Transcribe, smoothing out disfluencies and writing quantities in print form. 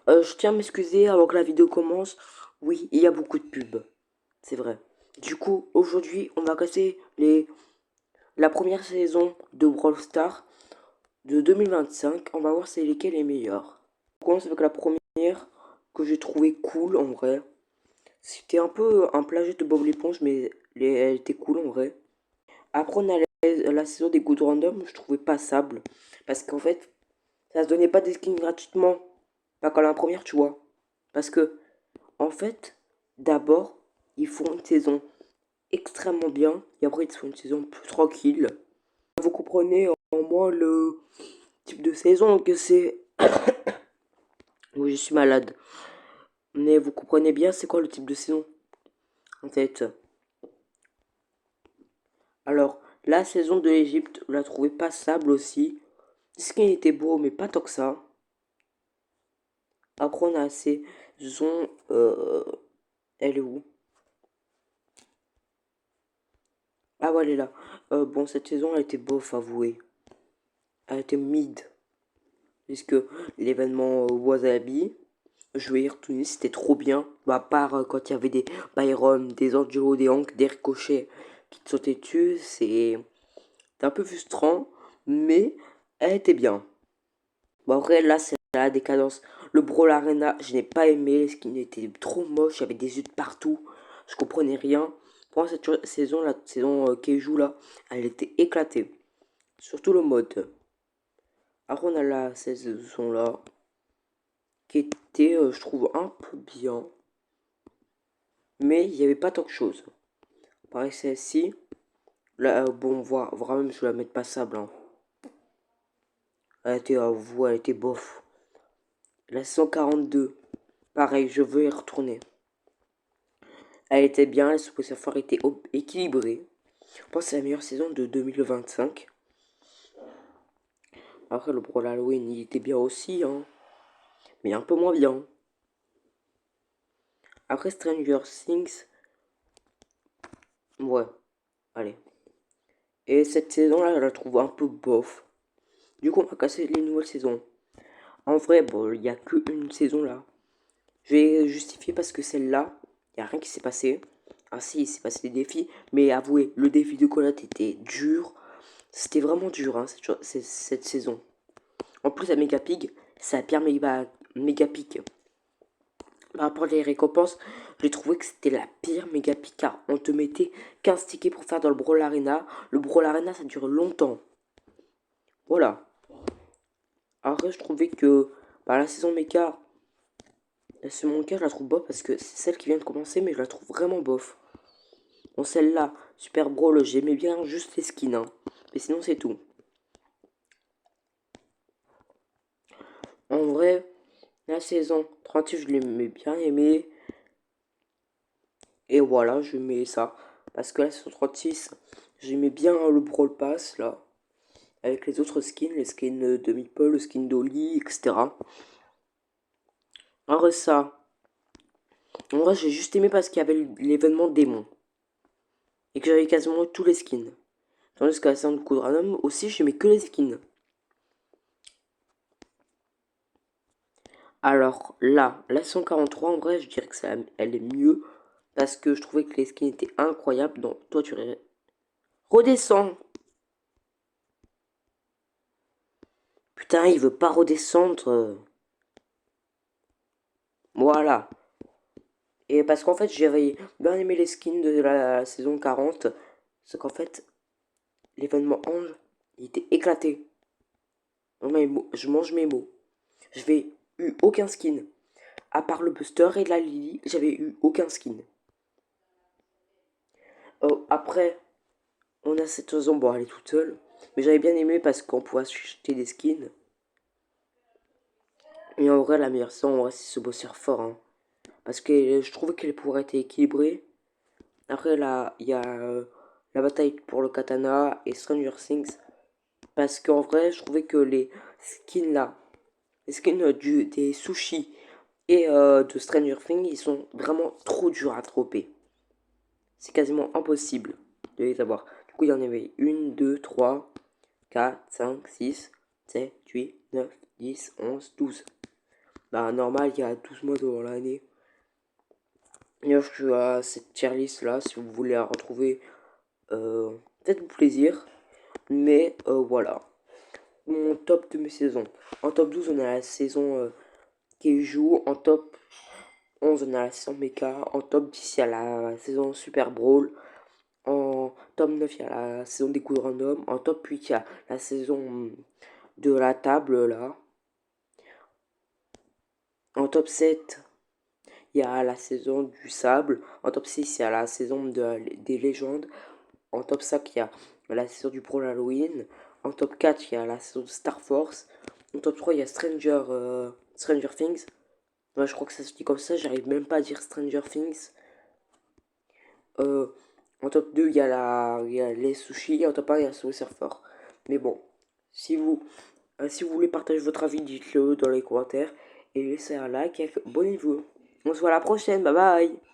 Je tiens à m'excuser avant que la vidéo commence. Oui, il y a beaucoup de pubs. C'est vrai. Du coup, aujourd'hui, on va casser la première saison de Brawl Stars de 2025. On va voir c'est lesquels les meilleurs. On commence avec la première que j'ai trouvé cool en vrai. C'était un peu un plagiat de Bob l'éponge, mais elle était cool en vrai. Après, on a la saison des Good Random, je trouvais passable. Parce qu'en fait, ça se donnait pas des skins gratuitement. Pas comme la première, tu vois. Parce que en fait, d'abord, ils font une saison extrêmement bien et après ils font une saison plus tranquille. Vous comprenez en moins le type de saison que c'est. Oui, je suis malade. Mais vous comprenez bien c'est quoi le type de saison en fait. Alors, la saison de l'Egypte, vous la trouvez passable aussi. Ce qui était beau, mais pas tant que ça. Après, on a la saison. Elle est où? Ah, ouais, elle est là. Bon, cette saison, elle était bof, avouée. Elle était mid. Puisque l'événement Wasabi, je vais y retourner, c'était trop bien. Bah, à part quand il y avait des Byron, des Angelo, des Hank, des Ricochets qui te sautaient dessus, c'est un peu frustrant, mais elle était bien. Bon, après, là, c'est la décadence. Le Brawl Arena, je n'ai pas aimé, ce qui était trop moche, il y avait des yeux de partout, je comprenais rien. Pour moi, cette saison, la saison qui joue là, elle était éclatée. Surtout le mode. Après, on a la saison là, qui était, je trouve, un peu bien. Mais il n'y avait pas tant de choses. Pareil, celle-ci. Là, bon, voir même, je vais la mettre passable. Hein. Elle était, elle était bof. La 142. Pareil, je veux y retourner. Elle était bien, la Super Safari était équilibrée. Je pense que c'est la meilleure saison de 2025. Après, le Brawl Halloween, il était bien aussi, hein. Mais un peu moins bien. Après Stranger Things, ouais, allez. Et cette saison-là, je la trouve un peu bof. Du coup, on va casser les nouvelles saisons. En vrai, bon, il n'y a qu'une saison là. Je vais justifier parce que celle-là, il n'y a rien qui s'est passé. Ah si, il s'est passé des défis. Mais avouez, le défi de Colette était dur. C'était vraiment dur, hein, cette saison. En plus, à Megapig, c'est la pire Megapig. Par rapport à les récompenses, j'ai trouvé que c'était la pire Megapig car on te mettait 15 tickets pour faire dans le Brawl Arena. Le Brawl Arena, ça dure longtemps. Voilà. Après, je trouvais que la saison Mecha, c'est mon cas, je la trouve bof parce que c'est celle qui vient de commencer, mais je la trouve vraiment bof. Bon, celle-là, Super Brawl, j'aimais bien juste les skins, hein. Mais sinon, c'est tout. En vrai, la saison 38, je l'aimais bien aimé. Et voilà, je mets ça. Parce que la saison 36, j'aimais bien le Brawl Pass, là. Avec les autres skins, les skins de Meeple, le skin d'Oli, etc. En vrai, ça. En vrai, j'ai juste aimé parce qu'il y avait l'événement démon. Et que j'avais quasiment tous les skins. Tandis qu'à la saison de Coup de Random, aussi, j'aimais que les skins. Alors là, la 143, en vrai, je dirais que elle est mieux. Parce que je trouvais que les skins étaient incroyables. Donc, toi, tu redescends. Putain, il veut pas redescendre. Voilà. Et parce qu'en fait, j'avais bien aimé les skins de la saison 40. C'est qu'en fait, l'événement Ange, il était éclaté. Je mange mes mots. J'avais eu aucun skin. À part le Buster et la Lily, j'avais eu aucun skin. Après, on a cette saison, bon, elle est toute seule. Mais j'avais bien aimé parce qu'on pouvait acheter des skins. Et en vrai, la meilleure saison, en vrai, c'est ce bosseur fort. Hein. Parce que je trouvais qu'elle pourrait être équilibrée. Après, là, il y a la bataille pour le katana et Stranger Things. Parce qu'en vrai, je trouvais que les skins là, les skins des sushis et de Stranger Things, ils sont vraiment trop durs à dropper. C'est quasiment impossible de les avoir. Du coup, il y en avait 1, 2, 3, 4, 5, 6, 7, 8, 9, 10, 11, 12. Bah, normal, il y a 12 mois dans l'année. D'ailleurs, je suis à cette tier list là, si vous voulez la retrouver, faites-vous plaisir. Mais voilà, mon top de mes saisons. En top 12, on a la saison qui joue. En top 11, on a la saison Mecha. En top 10, il y a la saison Super Brawl. En top 9, il y a la saison des coups de random. En top 8, il y a la saison de la table là. En top 7, il y a la saison du sable. En top 6, il y a la saison des légendes. En top 5, il y a la saison du Pro Halloween. En top 4, il y a la saison de Star Force. En top 3, il y a Stranger Things. Ouais, je crois que ça se dit comme ça, j'arrive même pas à dire Stranger Things. Euh, En top 2, il y a les sushis. En top 1, il y a Soul Surfer. Mais bon, si vous, si vous voulez partager votre avis, dites-le dans les commentaires. Et laissez un like et abonnez-vous. On se voit à la prochaine, bye bye.